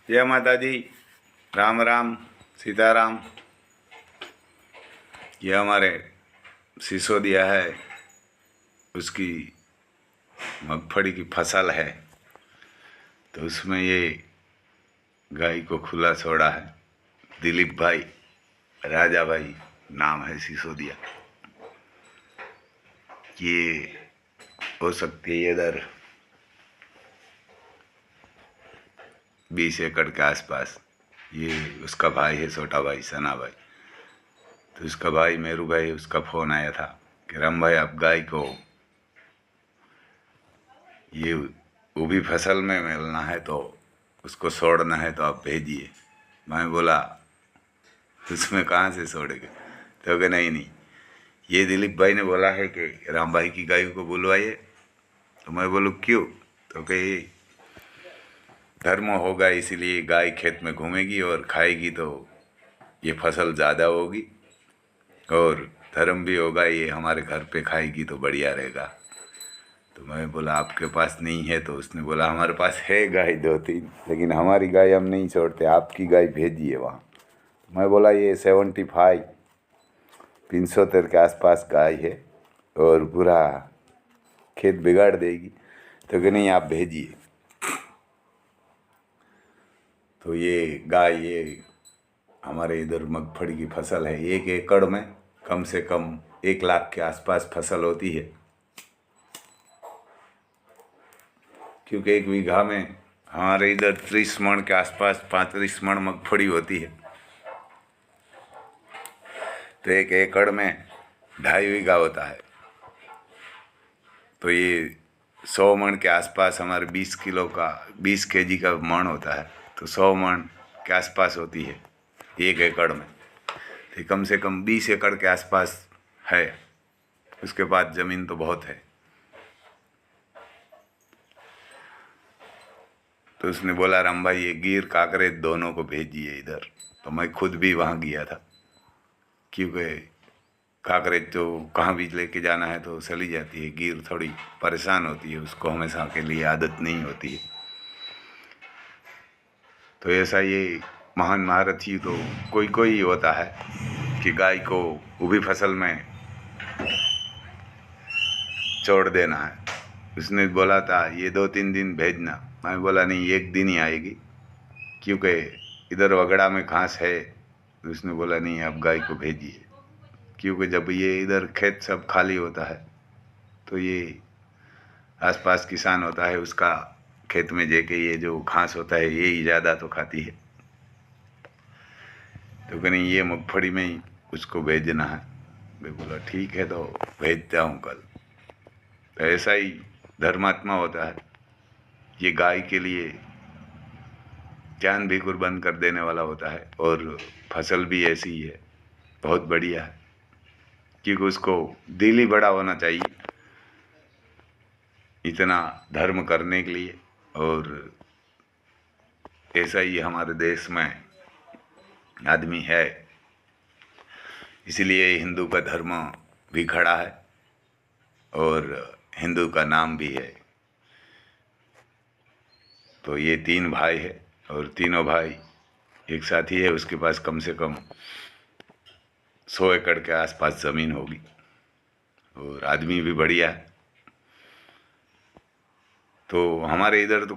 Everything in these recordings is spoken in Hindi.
जय माता दी। राम राम सीताराम। ये हमारे सिसोदिया है, उसकी मगफड़ी की फसल है, तो उसमें ये गाय को खुला छोड़ा है। दिलीप भाई, राजा भाई नाम है सिसोदिया। ये हो सकती है इधर 20 एकड़ के आसपास। ये उसका भाई है, छोटा भाई सना भाई। तो उसका भाई मेरू भाई, उसका फ़ोन आया था कि राम भाई आप गाय को ये वो भी फसल में मिलना है, तो उसको छोड़ना है तो आप भेजिए। मैं बोला उसमें कहाँ से छोड़ेंगे, तो कहे नहीं नहीं, ये दिलीप भाई ने बोला है कि राम भाई की गाय को बुलवाइए। तो मैं बोलूँ क्यों, तो कहे धर्म होगा, इसीलिए गाय खेत में घूमेगी और खाएगी तो ये फसल ज़्यादा होगी, और धर्म भी होगा, ये हमारे घर पे खाएगी तो बढ़िया रहेगा। तो मैं बोला आपके पास नहीं है, तो उसने बोला हमारे पास है गाय 2-3, लेकिन हमारी गाय हम नहीं छोड़ते, आपकी गाय भेजिए वहाँ। मैं बोला ये 75-75 के आसपास गाय है और पूरा खेत बिगाड़ देगी, तो कि नहीं आप भेजिए। तो ये गाय, ये हमारे इधर मगफड़ी की फसल है। 1 एकड़ में कम से कम 1 लाख के आसपास फसल होती है, क्योंकि 1 बीघा में हमारे इधर 30 मण के आसपास 35 मण मगफड़ी होती है। तो 1 एकड़ में 2.5 बीघा होता है, तो ये 100 मण के आसपास हमारे 20 किलो का 20 केजी का मण होता है, तो 100 मण के आसपास होती है 1 एकड़ में। तो कम से कम 20 एकड़ के आसपास है। उसके बाद ज़मीन तो बहुत है। तो उसने बोला राम भाई ये गिर काकरेज दोनों को भेजिए इधर। तो मैं खुद भी वहाँ गया था, क्योंकि काकरेज तो कहाँ भी लेके जाना है तो चली जाती है, गिर थोड़ी परेशान होती है, उसको हमेशा के लिए आदत नहीं होती है। तो ऐसा ये महान महारथी तो कोई कोई होता है कि गाय को वो भी फसल में छोड़ देना है। उसने बोला था ये 2-3 दिन भेजना, मैं बोला नहीं 1 दिन ही आएगी, क्योंकि इधर वगड़ा में घास है। तो उसने बोला नहीं आप गाय को भेजिए, क्योंकि जब ये इधर खेत सब खाली होता है तो ये आसपास किसान होता है, उसका खेत में जाके ये जो घास होता है ये ही ज़्यादा तो खाती है। तो कहीं ये मूँगफली में ही उसको भेजना है। मैं बोला ठीक है, तो भेजता हूँ कल। तो ऐसा ही धर्मात्मा होता है, ये गाय के लिए जान भी कुर्बान कर देने वाला होता है, और फसल भी ऐसी ही है, बहुत बढ़िया है, क्योंकि उसको दिल ही बड़ा होना चाहिए इतना धर्म करने के लिए। और ऐसा ही हमारे देश में आदमी है, इसलिए हिंदू का धर्म भी खड़ा है और हिंदू का नाम भी है। तो ये 3 भाई है और तीनों भाई एक साथी है, उसके पास कम से कम 100 एकड़ के आसपास ज़मीन होगी और आदमी भी बढ़िया है। तो हमारे इधर तो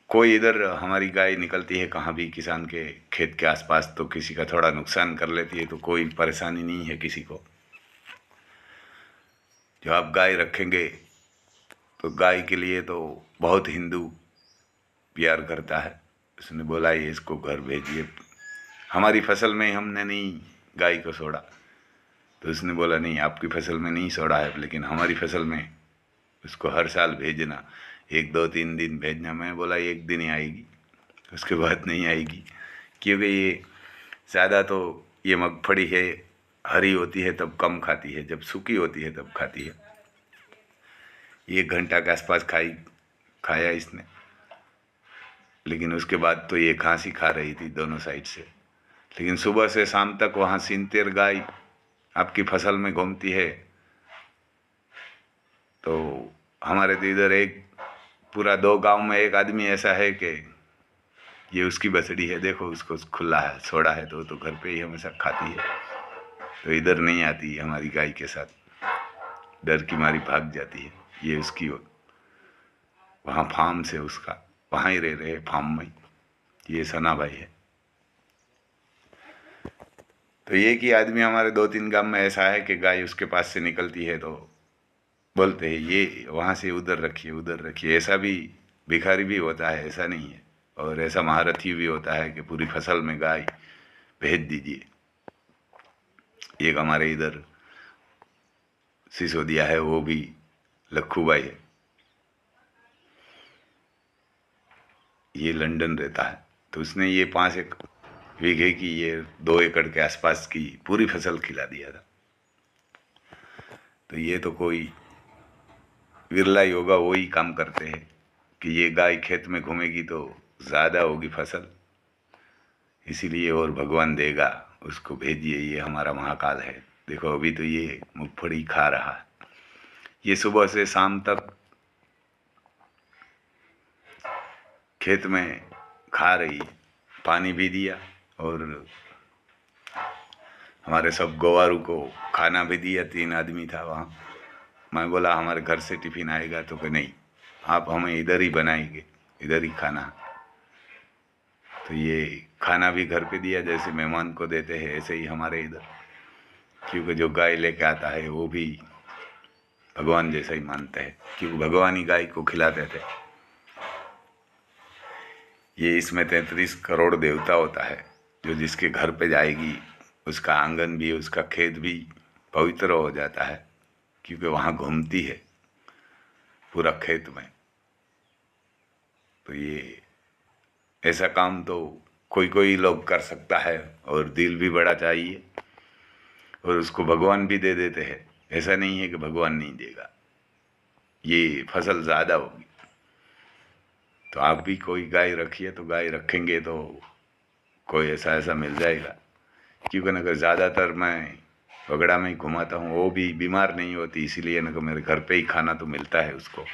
कोई इधर हमारी गाय निकलती है कहाँ भी किसान के खेत के आसपास, तो किसी का थोड़ा नुकसान कर लेती है, तो कोई परेशानी नहीं है किसी को। जो आप गाय रखेंगे तो गाय के लिए तो बहुत हिंदू प्यार करता है। उसने बोला ये इसको घर भेजिए, हमारी फसल में हमने नहीं गाय को छोड़ा। तो उसने बोला नहीं आपकी फसल में नहीं छोड़ा है, लेकिन हमारी फसल में उसको हर साल भेजना, 1-2-3 दिन भेजना। मैं बोला 1 दिन ही आएगी, उसके बाद नहीं आएगी, क्योंकि ये ज़्यादा तो ये मगफड़ी है, हरी होती है तब कम खाती है, जब सूखी होती है तब खाती है। 1 घंटा के आसपास खाया इसने, लेकिन उसके बाद तो ये घास ही खा रही थी दोनों साइड से। लेकिन सुबह से शाम तक वहाँ 70 गाय आपकी फसल में घूमती है। तो हमारे तो इधर एक पूरा 2 गांव में एक आदमी ऐसा है कि ये उसकी बछड़ी है, देखो उसको खुला है, छोड़ा है तो घर पे ही हमेशा खाती है, तो इधर नहीं आती है हमारी गाय के साथ, डर की मारी भाग जाती है। ये उसकी वहाँ फार्म से उसका वहाँ ही रह रहे फार्म में। ये सना भाई है। तो ये कि आदमी हमारे 2-3 गांव में ऐसा है कि गाय उसके पास से निकलती है तो बोलते हैं ये वहाँ से उधर रखिए, उधर रखिए। ऐसा भी भिखारी भी होता है, ऐसा नहीं है। और ऐसा महारथी भी होता है कि पूरी फसल में गाय भेज दीजिए। एक हमारे इधर सिसोदिया है, वो भी लखू भाई है, ये लंदन रहता है। तो उसने ये 5 बीघे की, ये 2 एकड़ के आसपास की पूरी फसल खिला दिया था। तो ये तो कोई विरला ही होगा, वो ही काम करते हैं कि ये गाय खेत में घूमेगी तो ज़्यादा होगी फसल, इसीलिए और भगवान देगा, उसको भेजिए, ये हमारा महाकाल है। देखो अभी तो ये मूंगफली खा रहा है, ये सुबह से शाम तक खेत में खा रही, पानी भी दिया और हमारे सब गवारू को खाना भी दिया। 3 आदमी था वहाँ। मैं बोला हमारे घर से टिफ़िन आएगा, तो कि नहीं, आप हमें इधर ही बनाएंगे, इधर ही खाना। तो ये खाना भी घर पे दिया, जैसे मेहमान को देते हैं ऐसे ही हमारे इधर, क्योंकि जो गाय लेके आता है वो भी भगवान जैसा ही मानते हैं, क्योंकि भगवान ही गाय को खिलाते थे। ये इसमें 33 करोड़ देवता होता है, जो जिसके घर पे जाएगी उसका आंगन भी, उसका खेत भी पवित्र हो जाता है, क्योंकि वहाँ घूमती है पूरा खेत में। तो ये ऐसा काम तो कोई कोई लोग कर सकता है, और दिल भी बड़ा चाहिए, और उसको भगवान भी दे देते हैं। ऐसा नहीं है कि भगवान नहीं देगा, ये फसल ज़्यादा होगी। तो आप भी कोई गाय रखिए, तो गाय रखेंगे तो कोई ऐसा मिल जाएगा। क्योंकि अगर ज़्यादातर मैं वगड़ा में ही घुमाता हूँ, वो भी बीमार नहीं होती, इसीलिए ना मेरे घर पे ही खाना तो मिलता है उसको।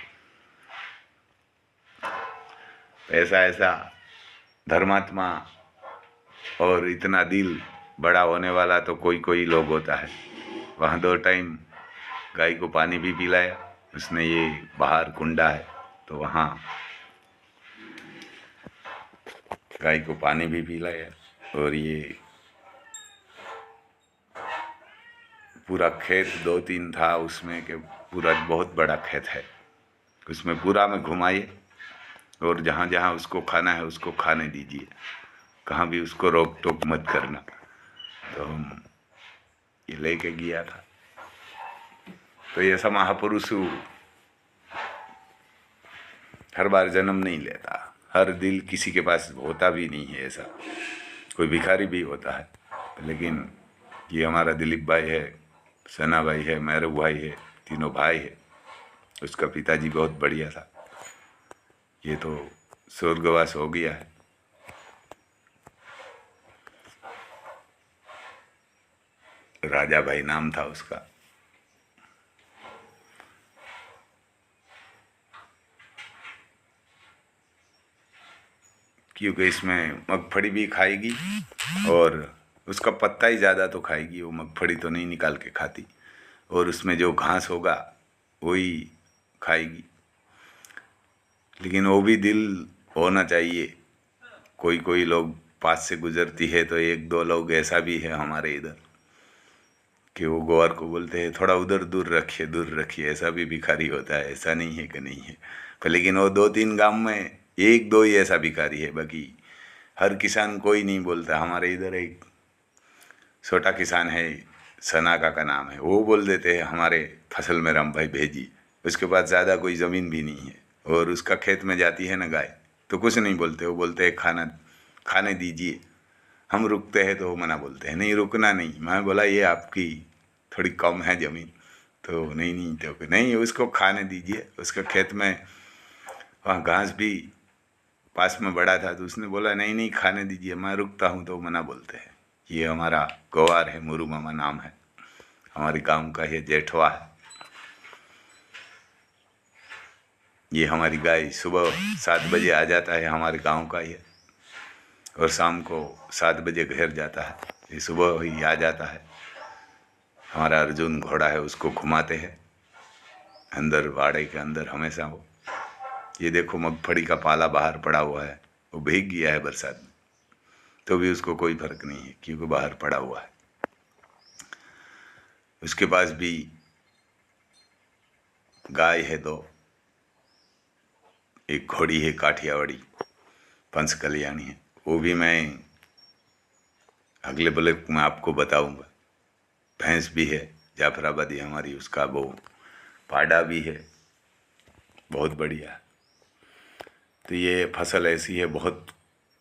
ऐसा धर्मात्मा और इतना दिल बड़ा होने वाला तो कोई कोई लोग होता है। वहाँ 2 टाइम गाय को पानी भी पिलाया उसने, ये बाहर कुंडा है तो वहाँ गाय को पानी भी पिलाया। और ये पूरा खेत 2-3 था उसमें, के पूरा बहुत बड़ा खेत है, उसमें पूरा में घुमाइए, और जहाँ जहाँ उसको खाना है उसको खाने दीजिए, कहाँ भी उसको रोक टोक मत करना। तो हम ये लेके गया था। तो ये ऐसा महापुरुष हर बार जन्म नहीं लेता, हर दिल किसी के पास होता भी नहीं है। ऐसा कोई भिखारी भी होता है, लेकिन ये हमारा दिलीप भाई है, सना भाई है, मैरू भाई है, तीनों भाई है। उसका पिताजी बहुत बढ़िया था, ये तो स्वर्गवास हो गया है। राजा भाई नाम था उसका। क्योंकि इसमें मूँगफली भी खाएगी, और उसका पत्ता ही ज़्यादा तो खाएगी, वो मूँगफली तो नहीं निकाल के खाती, और उसमें जो घास होगा वही खाएगी। लेकिन वो भी दिल होना चाहिए। कोई कोई लोग पास से गुजरती है तो 1-2 लोग ऐसा भी है हमारे इधर कि वो ग्वार को बोलते हैं थोड़ा उधर दूर रखिए, दूर रखिए। ऐसा भी भिखारी होता है, ऐसा नहीं है कि नहीं है। पर लेकिन वो 2-3 गांव में 1-2 ही ऐसा भिखारी है, बाकी हर किसान कोई नहीं बोलता। हमारे इधर एक छोटा किसान है, सना का नाम है, वो बोल देते हैं हमारे फसल में राम भाई भेजिए। उसके पास ज़्यादा कोई ज़मीन भी नहीं है, और उसका खेत में जाती है ना गाय, तो कुछ नहीं बोलते। वो बोलते हैं खाने दीजिए। हम रुकते हैं तो वो मना बोलते हैं, नहीं रुकना नहीं। मैं बोला ये आपकी थोड़ी कम है ज़मीन, तो नहीं तो नहीं, उसको खाने दीजिए। उसका खेत में वहाँ घास भी पास में बड़ा था, तो उसने बोला नहीं खाने दीजिए, मैं रुकता हूँ, तो मना बोलते हैं। ये हमारा गवार है, मुरू मामा नाम है, हमारे गांव का ये जेठवा है। ये हमारी गाय सुबह 7 बजे आ जाता है, हमारे गांव का ही है। और शाम को 7 बजे घर जाता है, ये सुबह ही आ जाता है। हमारा अर्जुन घोड़ा है, उसको घुमाते हैं अंदर, बाड़े के अंदर हमेशा वो। ये देखो मगफड़ी का पाला बाहर पड़ा हुआ है, वो भीग गया है बरसात में, तो भी उसको कोई फर्क नहीं है क्योंकि बाहर पड़ा हुआ है। उसके पास भी गाय है 2, एक घोड़ी है काठियावाड़ी, पंच कल्याणी है, वो भी मैं अगले ब्लॉग में आपको बताऊंगा। भैंस भी है जाफराबादी हमारी, उसका वो पाडा भी है, बहुत बढ़िया। तो ये फसल ऐसी है, बहुत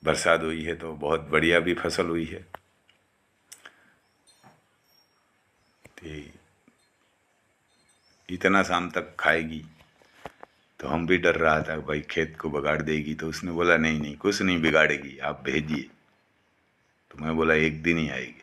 बरसात हुई है तो बहुत बढ़िया भी फसल हुई है। तो इतना शाम तक खाएगी, तो हम भी डर रहा था भाई खेत को बिगाड़ देगी, तो उसने बोला नहीं नहीं कुछ नहीं बिगाड़ेगी, आप भेजिए। तो मैं बोला एक दिन ही आएगी।